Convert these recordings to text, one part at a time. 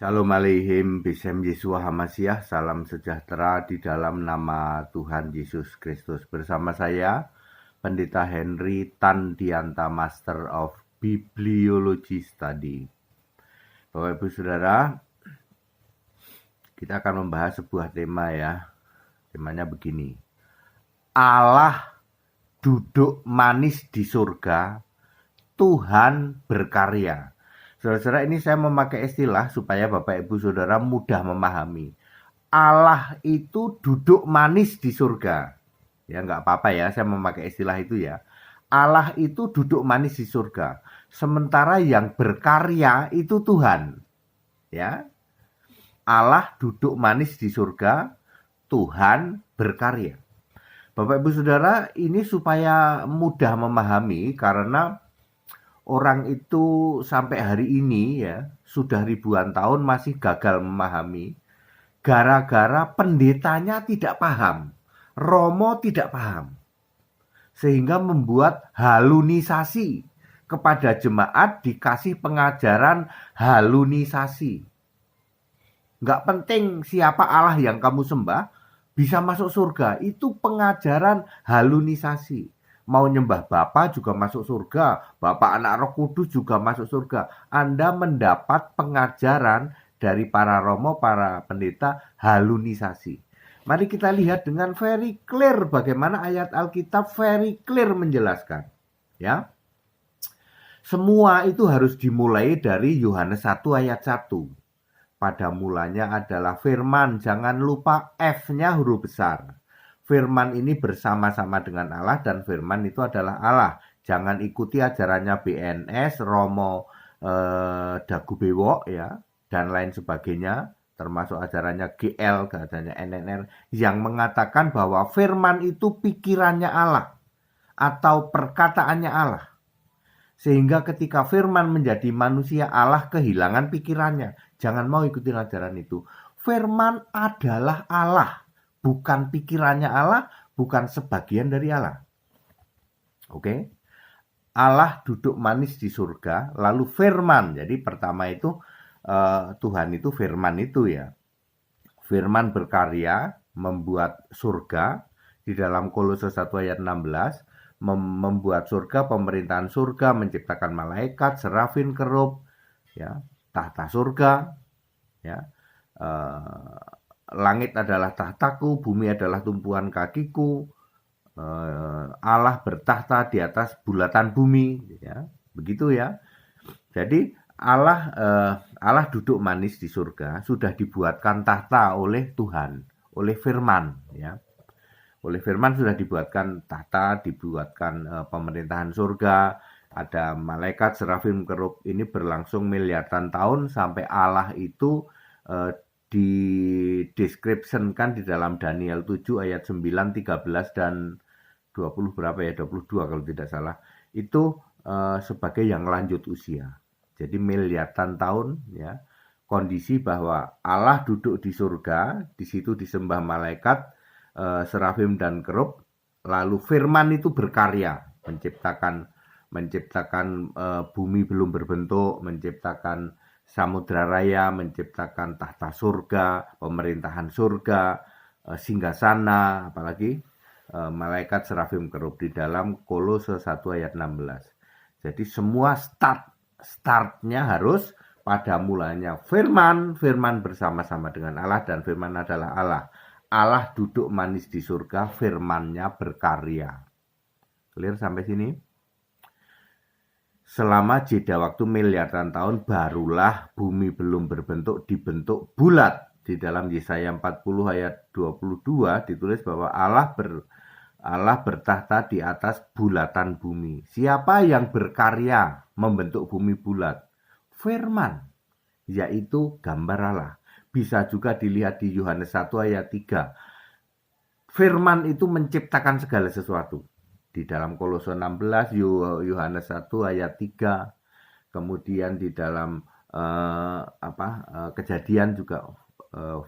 Shalom aleihim, Bisem Yesua Hamasyah, salam sejahtera di dalam nama Tuhan Yesus Kristus. Bersama saya, Pendeta Henry Tandianta, Master of Bibliology Study. Bapak Ibu Saudara, kita akan membahas sebuah tema ya. Temanya begini. Allah duduk manis di surga, Tuhan berkarya. Saudara-saudara, ini saya memakai istilah supaya Bapak Ibu Saudara mudah memahami. Allah itu duduk manis di surga. Ya, nggak apa-apa ya, saya memakai istilah itu ya. Allah itu duduk manis di surga. Sementara yang berkarya itu Tuhan. Ya. Allah duduk manis di surga, Tuhan berkarya. Bapak Ibu Saudara, ini supaya mudah memahami karena orang itu sampai hari ini ya, sudah ribuan tahun masih gagal memahami. Gara-gara pendetanya tidak paham. Romo tidak paham. Sehingga membuat halunisasi. Kepada jemaat dikasih pengajaran halunisasi. Nggak penting siapa Allah yang kamu sembah, bisa masuk surga. Itu pengajaran halunisasi. Mau nyembah Bapa juga masuk surga, Bapa Anak Roh Kudus juga masuk surga. Anda mendapat pengajaran dari para romo, para pendeta halunisasi. Mari kita lihat dengan very clear bagaimana ayat Alkitab very clear menjelaskan. Ya. Semua itu harus dimulai dari Yohanes 1 ayat 1. Pada mulanya adalah firman, jangan lupa F-nya huruf besar. Firman ini bersama-sama dengan Allah dan firman itu adalah Allah. Jangan ikuti ajarannya BNS, Romo, Dagu Bewok ya, dan lain sebagainya. Termasuk ajarannya GL, ajarannya NNR, yang mengatakan bahwa firman itu pikirannya Allah atau perkataannya Allah. Sehingga ketika firman menjadi manusia, Allah kehilangan pikirannya. Jangan mau ikuti ajaran itu. Firman adalah Allah. Bukan pikirannya Allah, bukan sebagian dari Allah. Oke. Allah duduk manis di surga, lalu firman. Jadi pertama itu Tuhan itu firman itu ya. Firman berkarya, membuat surga. Di dalam Kolose 1 ayat 16, membuat surga, pemerintahan surga, menciptakan malaikat, serafin, kerub, ya, tahta surga, ya. Langit adalah tahtaku, bumi adalah tumpuan kakiku, Allah bertahta di atas bulatan bumi, ya, begitu ya. Jadi Allah duduk manis di surga, sudah dibuatkan tahta oleh Tuhan, oleh firman, ya. Oleh firman sudah dibuatkan tahta, dibuatkan pemerintahan surga, ada malaikat, serafim, kerub. Ini berlangsung miliaran tahun sampai Allah itu dideskripsikan di dalam Daniel 7 ayat 9, 13 dan 20 berapa ya, 22 kalau tidak salah. Itu sebagai yang lanjut usia. Jadi miliaran tahun ya. Kondisi bahwa Allah duduk di surga, di situ disembah malaikat, serafim dan kerub, lalu firman itu berkarya, menciptakan bumi belum berbentuk, menciptakan samudra raya, menciptakan tahta surga, pemerintahan surga, singgasana, apalagi malaikat, serafim, kerub di dalam Kolose 1 ayat 16. Jadi semua startnya harus pada mulanya firman bersama-sama dengan Allah dan firman adalah Allah. Allah duduk manis di surga, firman-Nya berkarya. Clear sampai sini? Selama jeda waktu miliaran tahun barulah bumi belum berbentuk dibentuk bulat. Di dalam Yesaya 40 ayat 22 ditulis bahwa Allah bertahta di atas bulatan bumi. Siapa yang berkarya membentuk bumi bulat? Firman, yaitu gambar Allah. Bisa juga dilihat di Yohanes 1 ayat 3. Firman itu menciptakan segala sesuatu. Di dalam Kolose 16, Yohanes 1 ayat 3, kemudian di dalam Kejadian juga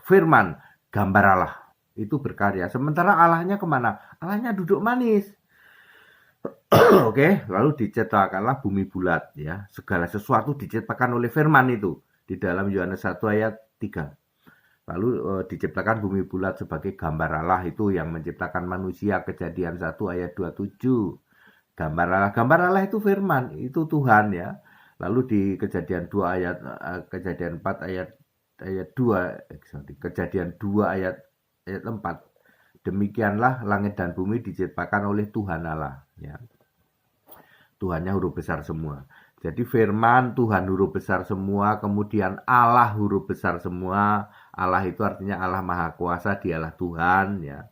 firman, gambar Allah itu berkarya. Sementara Allahnya kemana? Allahnya duduk manis. Oke, lalu diciptakanlah bumi bulat ya. Segala sesuatu diciptakan oleh firman itu. di dalam Yohanes 1 ayat 3. Lalu diciptakan bumi bulat sebagai gambar Allah, itu yang menciptakan manusia, Kejadian 1 ayat 27. Gambar Allah itu firman, itu Tuhan ya. Lalu di Kejadian 2 ayat Kejadian 4 ayat 2, Kejadian 2 ayat 4. Demikianlah langit dan bumi diciptakan oleh Tuhan Allah ya. Tuhannya huruf besar semua. Jadi firman Tuhan huruf besar semua, kemudian Allah huruf besar semua. Allah itu artinya Allah Maha Kuasa, dialah Tuhan ya.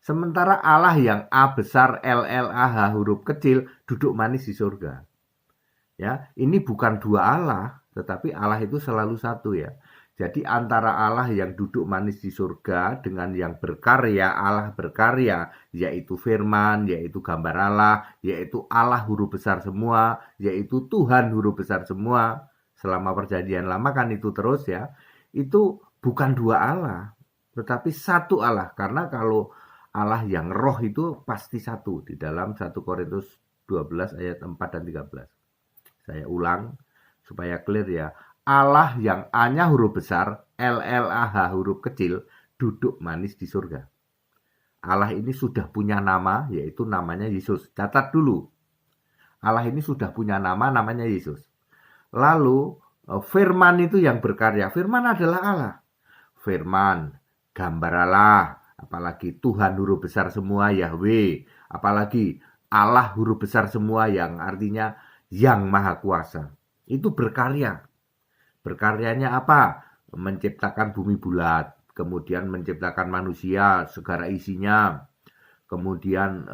Sementara Allah yang A besar, LLAH huruf kecil, duduk manis di surga. Ya, ini bukan dua Allah, tetapi Allah itu selalu satu ya. Jadi antara Allah yang duduk manis di surga dengan yang berkarya, Allah berkarya, yaitu firman, yaitu gambar Allah, yaitu Allah huruf besar semua, yaitu Tuhan huruf besar semua. Selama perjanjian lama kan itu terus ya. Itu bukan dua Allah, tetapi satu Allah. Karena kalau Allah yang roh itu pasti satu di dalam 1 Korintus 12 ayat 4 dan 13. Saya ulang supaya clear ya. Allah yang A-nya huruf besar, LLAH huruf kecil, duduk manis di surga. Allah ini sudah punya nama, yaitu namanya Yesus. Catat dulu. Allah ini sudah punya nama, namanya Yesus. Lalu, firman itu yang berkarya. Firman adalah Allah. Firman, gambar Allah. Apalagi Tuhan huruf besar semua, Yahweh. Apalagi Allah huruf besar semua, yang artinya yang Maha Kuasa. Itu berkarya. Berkaryanya apa? Menciptakan bumi bulat, kemudian menciptakan manusia segala isinya, kemudian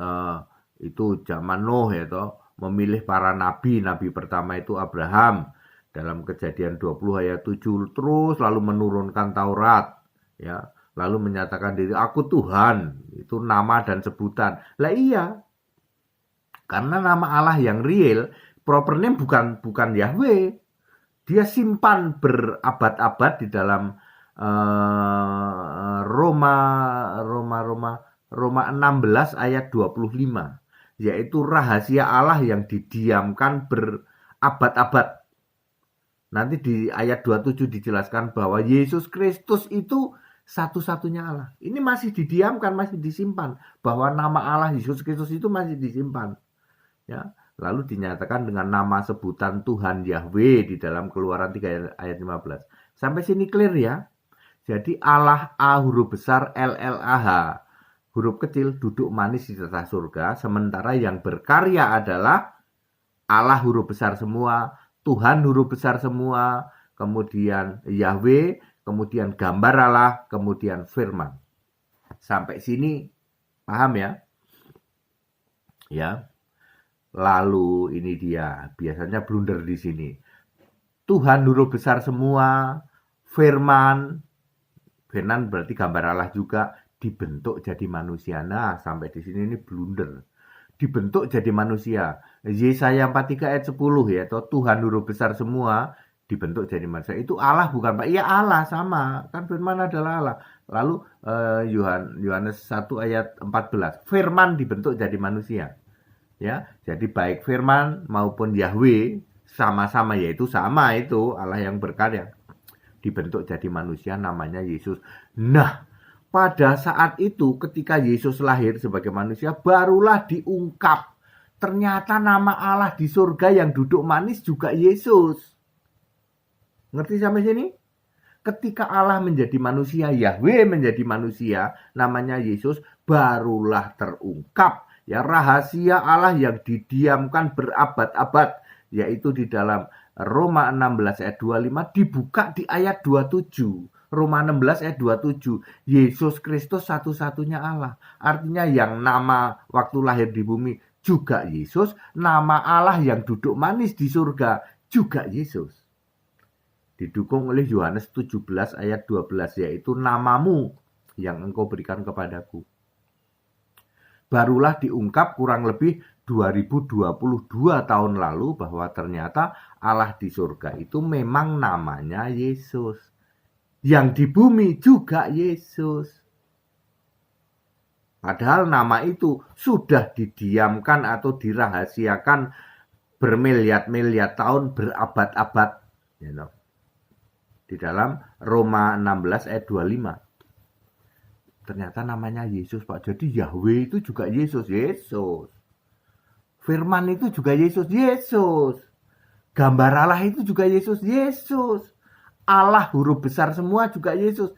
itu zaman Nuh ya toh, memilih para nabi. Nabi pertama itu Abraham dalam Kejadian 20 ayat 7, terus lalu menurunkan Taurat ya, lalu menyatakan diri aku Tuhan. Itu nama dan sebutan. Lah iya, karena nama Allah yang real, proper name bukan Yahweh. Dia simpan berabad-abad di dalam Roma 16 ayat 25, yaitu rahasia Allah yang didiamkan berabad-abad. Nanti di ayat 27 dijelaskan bahwa Yesus Kristus itu satu-satunya Allah. Ini masih didiamkan, masih disimpan, bahwa nama Allah Yesus Kristus itu masih disimpan ya. Lalu dinyatakan dengan nama sebutan Tuhan Yahweh di dalam Keluaran 3 ayat 15. Sampai sini clear ya. Jadi Allah A huruf besar, LLAH huruf kecil, duduk manis di tata surga. Sementara yang berkarya adalah Allah huruf besar semua, Tuhan huruf besar semua, kemudian Yahweh, kemudian gambar Allah, kemudian firman. Sampai sini paham ya? Ya. Lalu ini dia, biasanya blunder di sini. Tuhan huruf besar semua, firman berarti gambar Allah juga, dibentuk jadi manusia. Nah, sampai di sini ini blunder. Dibentuk jadi manusia. Yesaya 43 ayat 10 ya, atau Tuhan huruf besar semua, dibentuk jadi manusia. Itu Allah bukan Pak? Iya Allah, sama. Kan firman adalah Allah. Lalu Yohanes 1 ayat 14, firman dibentuk jadi manusia. Ya, jadi baik firman maupun Yahweh sama-sama, yaitu sama itu Allah yang berkarya, dibentuk jadi manusia, namanya Yesus. Nah, pada saat itu ketika Yesus lahir sebagai manusia, barulah diungkap ternyata nama Allah di surga yang duduk manis juga Yesus. Ngerti sampai sini? Ketika Allah menjadi manusia, Yahweh menjadi manusia, namanya Yesus, barulah terungkap ya rahasia Allah yang didiamkan berabad-abad, yaitu di dalam Roma 16 ayat 25 dibuka di ayat 27. Roma 16 ayat 27, Yesus Kristus satu-satunya Allah. Artinya yang nama waktu lahir di bumi juga Yesus, nama Allah yang duduk manis di surga juga Yesus. Didukung oleh Yohanes 17 ayat 12, yaitu namamu yang engkau berikan kepadaku. Barulah diungkap kurang lebih 2022 tahun lalu bahwa ternyata Allah di surga itu memang namanya Yesus. Yang di bumi juga Yesus. Padahal nama itu sudah didiamkan atau dirahasiakan bermiliar-miliar tahun, berabad-abad. You know. Di dalam Roma 16 ayat 25. Ternyata namanya Yesus, Pak. Jadi Yahweh itu juga Yesus. Firman itu juga Yesus. Gambar Allah itu juga Yesus. Allah huruf besar semua juga Yesus.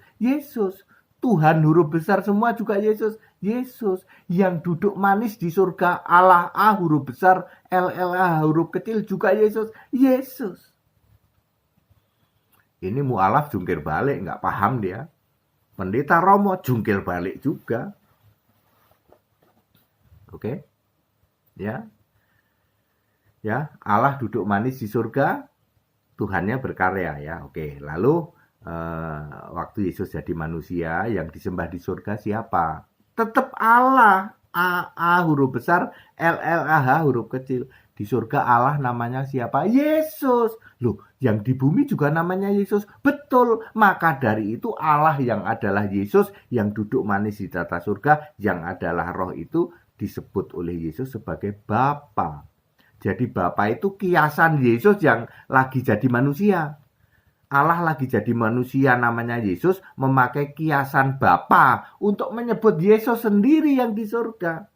Tuhan huruf besar semua juga Yesus. Yang duduk manis di surga Allah A huruf besar, LLA huruf kecil juga Yesus. Ini mu'alaf jungkir balik, nggak paham dia. Pendeta Romo jungkir balik juga. Oke? Ya. Allah duduk manis di surga, Tuhannya berkarya ya. Oke, lalu waktu Yesus jadi manusia yang disembah di surga siapa? Tetap Allah. A huruf besar, LLAH huruf kecil. Di surga Allah namanya siapa? Yesus. Loh, yang di bumi juga namanya Yesus. Betul. Maka dari itu Allah yang adalah Yesus, yang duduk manis di tata surga, yang adalah roh itu disebut oleh Yesus sebagai Bapa. Jadi Bapa itu kiasan Yesus yang lagi jadi manusia. Allah lagi jadi manusia namanya Yesus memakai kiasan Bapa untuk menyebut Yesus sendiri yang di surga.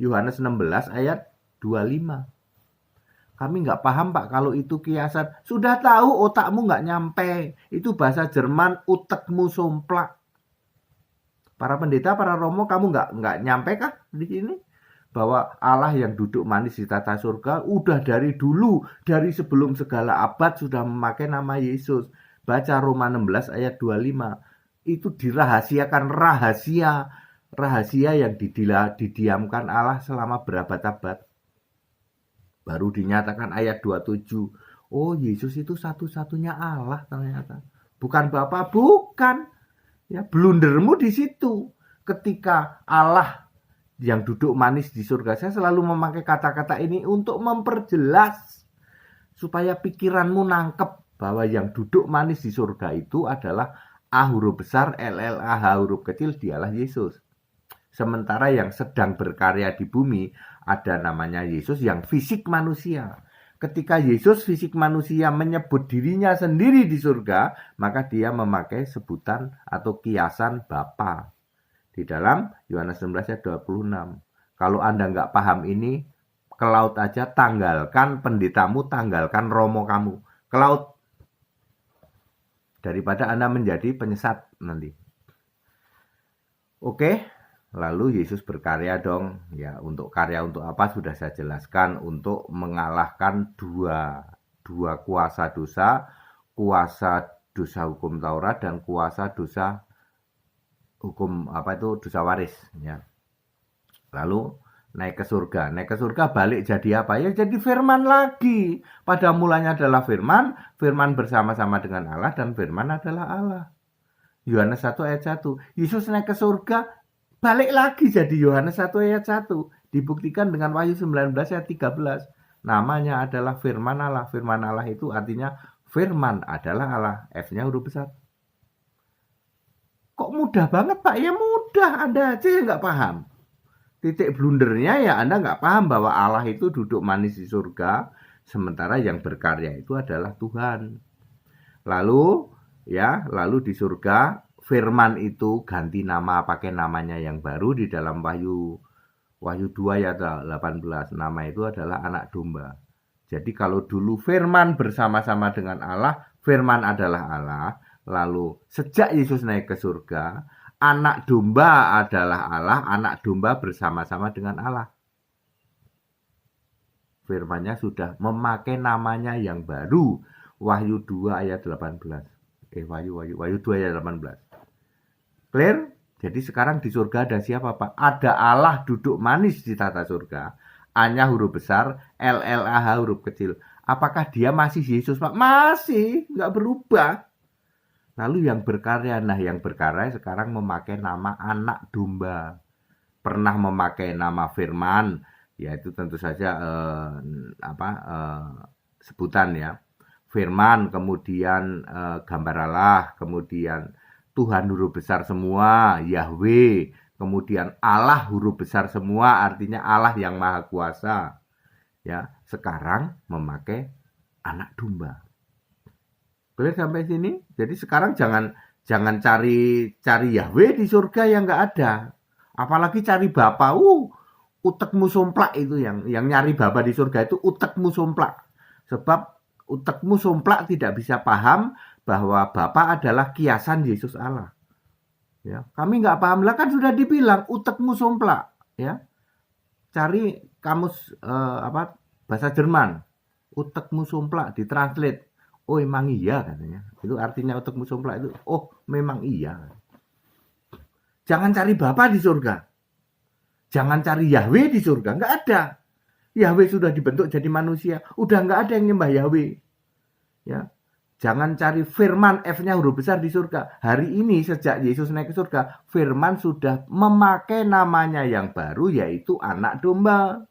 Yohanes 16 ayat 25. Kami nggak paham Pak kalau itu kiasan. Sudah tahu otakmu nggak nyampe. Itu bahasa Jerman utekmu somplak. Para pendeta, para romo, kamu nggak nyampe kah di sini? Bahwa Allah yang duduk manis di tata surga udah dari dulu, dari sebelum segala abad sudah memakai nama Yesus. Baca Roma 16 ayat 25. Itu dirahasiakan, rahasia yang didiamkan Allah selama berabad-abad. Baru dinyatakan ayat 27. Oh, Yesus itu satu-satunya Allah ternyata. Bukan Bapa, bukan. Ya, blundermu di situ. Ketika Allah yang duduk manis di surga, saya selalu memakai kata-kata ini untuk memperjelas supaya pikiranmu nangkep bahwa yang duduk manis di surga itu adalah A huruf besar, LLAH huruf kecil, dialah Yesus. Sementara yang sedang berkarya di bumi ada namanya Yesus yang fisik manusia. Ketika Yesus fisik manusia menyebut dirinya sendiri di surga, maka dia memakai sebutan atau kiasan Bapa. Di dalam Yohanes 16 ayat 26. Kalau Anda nggak paham ini, ke laut aja, tanggalkan pendetamu, tanggalkan romo kamu. Ke laut. Daripada Anda menjadi penyesat nanti. Oke, lalu Yesus berkarya dong. Ya, untuk karya untuk apa sudah saya jelaskan. Untuk mengalahkan dua kuasa dosa hukum Taurat dan kuasa dosa hukum dosa waris ya. Lalu naik ke surga balik jadi apa? Ya jadi firman lagi. Pada mulanya adalah firman bersama-sama dengan Allah dan firman adalah Allah. Yohanes 1 ayat 1. Yesus naik ke surga, balik lagi jadi Yohanes 1 ayat 1. Dibuktikan dengan Wahyu 19 ayat 13. Namanya adalah firman Allah. Firman Allah itu artinya firman adalah Allah. F-nya huruf besar. Kok mudah banget Pak? Ya mudah, Anda aja yang nggak paham. Titik blundernya ya Anda nggak paham bahwa Allah itu duduk manis di surga, sementara yang berkarya itu adalah Tuhan. Lalu di surga firman itu ganti nama, pakai namanya yang baru di dalam Wahyu 2 ayat 18. Nama itu adalah anak domba. Jadi kalau dulu firman bersama-sama dengan Allah, firman adalah Allah. Lalu sejak Yesus naik ke surga, anak domba adalah Allah, anak domba bersama-sama dengan Allah. Firman-Nya sudah memakai namanya yang baru. Wahyu 2 ayat 18. Wahyu 2 ayat 18. Clear? Jadi sekarang di surga ada siapa Pak? Ada Allah duduk manis di tata surga. A-nya huruf besar, LLAH huruf kecil. Apakah dia masih Yesus Pak? Masih, nggak berubah. Lalu yang berkarya sekarang memakai nama anak domba. Pernah memakai nama firman, yaitu tentu saja sebutan ya. Firman, kemudian gambar Allah, kemudian Tuhan huruf besar semua, Yahweh, kemudian Allah huruf besar semua, artinya Allah yang Maha Kuasa. Ya, sekarang memakai anak domba. Boleh sampai sini? Jadi sekarang jangan cari Yahweh di surga yang nggak ada. Apalagi cari Bapa. Utekmu somplak itu yang nyari Bapa di surga itu utekmu somplak. Sebab utekmu somplak tidak bisa paham bahwa Bapa adalah kiasan Yesus Allah. Ya, kami nggak paham lah, kan sudah dibilang utekmu somplak. Ya, cari kamus bahasa Jerman, utekmu somplak ditranslate. Oh, emang iya katanya. Itu artinya utekmu somplak itu. Oh, memang iya. Jangan cari Bapa di surga. Jangan cari Yahweh di surga. Nggak ada. Yahweh sudah dibentuk jadi manusia. Udah nggak ada yang nyembah Yahweh. Ya. Jangan cari firman, F-nya huruf besar di surga. Hari ini sejak Yesus naik ke surga, firman sudah memakai namanya yang baru, yaitu anak domba.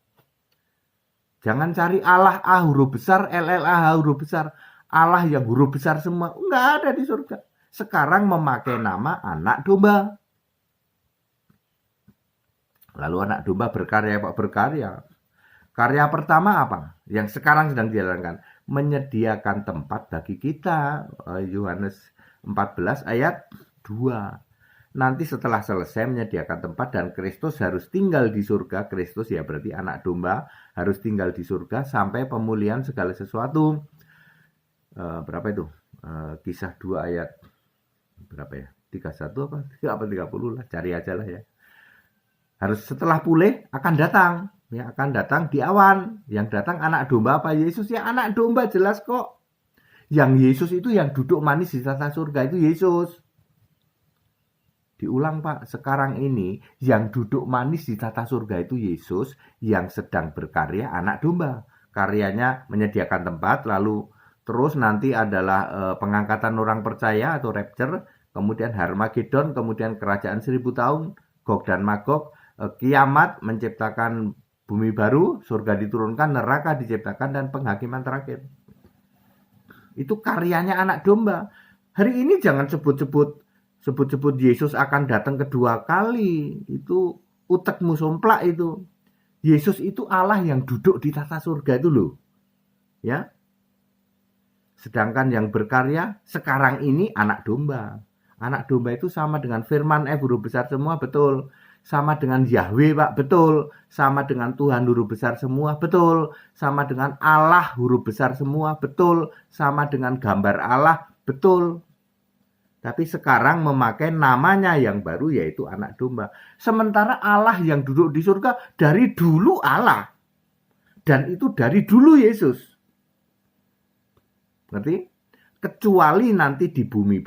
Jangan cari Allah A huruf besar, LLAH huruf besar. Allah yang huruf besar semua. Nggak ada di surga. Sekarang memakai nama anak domba. Lalu anak domba berkarya, Pak, berkarya. Karya pertama apa? Yang sekarang sedang dijalankan. Menyediakan tempat bagi kita. Yohanes 14 ayat 2. Nanti setelah selesai menyediakan tempat dan Kristus harus tinggal di surga. Kristus ya berarti anak domba harus tinggal di surga sampai pemulihan segala sesuatu. Berapa itu? Kisah 2 ayat berapa ya? 31 apa 30 lah, cari aja lah ya. Harus setelah pulih akan datang, ya akan datang di awan. Yang datang anak domba apa Yesus? Ya anak domba, jelas kok. Yang Yesus itu yang duduk manis di tata surga itu Yesus. Diulang Pak, sekarang ini yang duduk manis di tata surga itu Yesus, yang sedang berkarya anak domba. Karyanya menyediakan tempat, lalu terus nanti adalah pengangkatan orang percaya atau rapture, kemudian Harmagedon, kemudian kerajaan 1000 tahun, Gog dan Magog, kiamat menciptakan bumi baru, surga diturunkan, neraka diciptakan, dan penghakiman terakhir. Itu karyanya anak domba. Hari ini jangan sebut-sebut Yesus akan datang kedua kali. Itu utekmu somplak itu. Yesus itu Allah yang duduk di tata surga itu loh. Ya. Sedangkan yang berkarya sekarang ini anak domba. Anak domba itu sama dengan firman F huruf besar semua, betul. Sama dengan Yahweh, Pak, betul. Sama dengan Tuhan huruf besar semua, betul. Sama dengan Allah huruf besar semua, betul. Sama dengan gambar Allah, betul. Tapi sekarang memakai namanya yang baru, yaitu anak domba. Sementara Allah yang duduk di surga dari dulu Allah. Dan itu dari dulu Yesus. Ngerti? Kecuali nanti di bumi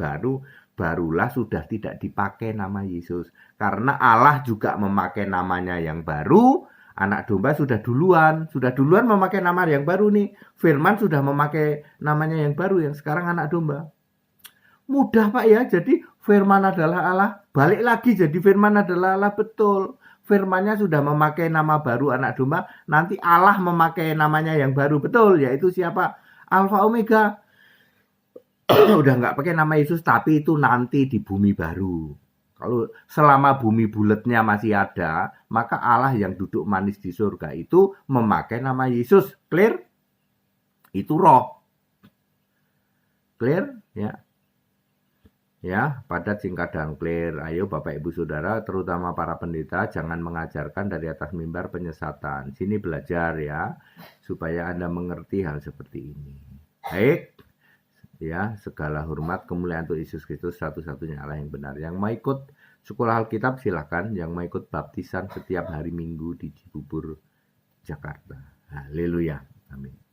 barulah sudah tidak dipakai nama Yesus. Karena Allah juga memakai namanya yang baru, anak domba sudah duluan memakai nama yang baru nih. Firman sudah memakai namanya yang baru, yang sekarang anak domba. Mudah Pak ya, jadi firman adalah Allah, balik lagi jadi firman adalah Allah, betul. Firmannya sudah memakai nama baru anak domba, nanti Allah memakai namanya yang baru, betul, yaitu siapa? Alfa Omega. Udah nggak pakai nama Yesus, tapi itu nanti di bumi baru. Kalau selama bumi bulatnya masih ada, maka Allah yang duduk manis di surga itu memakai nama Yesus. Clear? Itu roh. Clear? Ya. Ya, padat, singkat, dan clear. Ayo Bapak Ibu Saudara, terutama para pendeta, jangan mengajarkan dari atas mimbar penyesatan. Sini belajar ya, supaya Anda mengerti hal seperti ini. Baik. Ya, segala hormat kemuliaan untuk Yesus Kristus, satu-satunya Allah yang benar. Yang mau ikut sekolah Alkitab silahkan, yang mau ikut baptisan setiap hari Minggu di Cibubur, Jakarta. Haleluya. Amin.